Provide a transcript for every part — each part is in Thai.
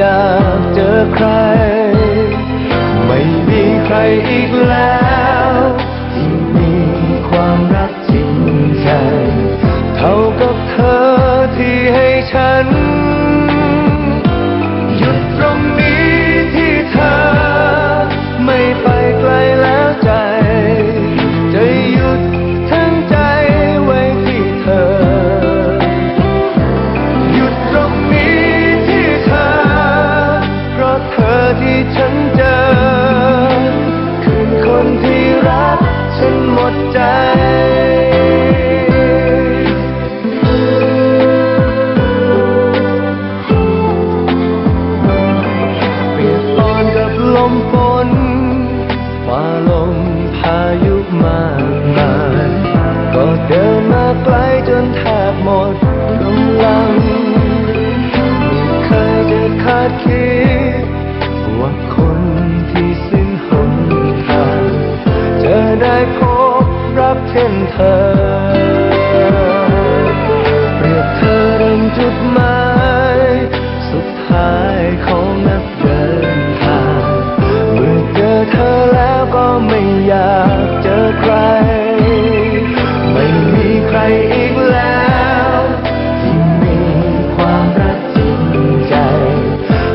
อยากเจอใครไม่มีใครอีกแล้วที่มีความรักจริงใจเท่ากับเธอที่ให้ฉันหยุดตรงนี้ที่เธอไม่ไปไกลแล้วใจจะหยุดทั้งใจไว้ที่เธอหยุดตรงนี้ที่เธอเพราะเธอที่ฉันเจอคือคนที่รักฉันหมดใจลมฝนฝ่าลมพายุมากมายก็เดินมาไกลจนแทบหมดกำลังไม่เคยจะคาดคิดว่าคนที่สิ้นหนทางจะได้พบรักเช่นเธอเปรียบเธอดังจุดหมายสุดท้ายของนักเดินทางเมื่อเจอเธอแล้วก็ไม่อยากเจอใครไม่มีใครอีกแล้วที่มีความรักจริงใจ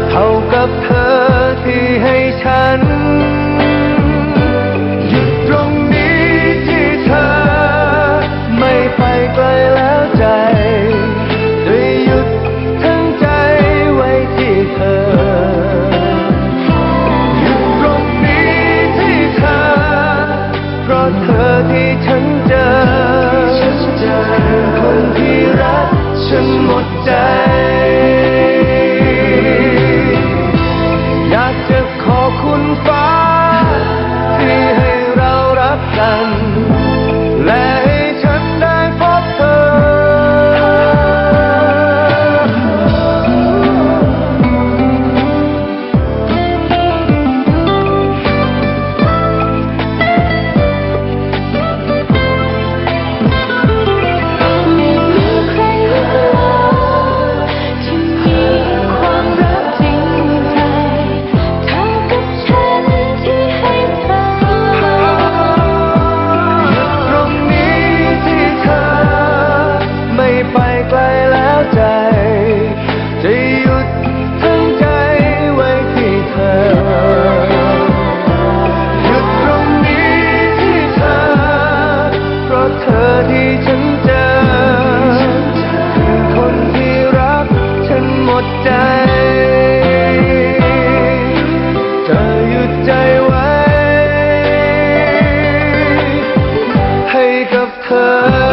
เท่ากับเธอที่ให้ฉันหยุดตรงนี้ที่เธอไม่ไปไกลแล้วใจจะหยุดทั้งใจไว้ที่เธอเพราะเธอที่ฉันเจอคนที่รักฉันหมดใจอยากจะขอบคุณฟ้าที่ให้เรารักกันและให้ฉันได้พบเธอไปไกลแล้วใจจะหยุดทั้งใจไว้ที่เธอหยุดตรงนี้ที่เธอเพราะเธอที่ฉันเจอคือคนที่รักฉันหมดใจจะหยุดใจไว้ให้กับเธอ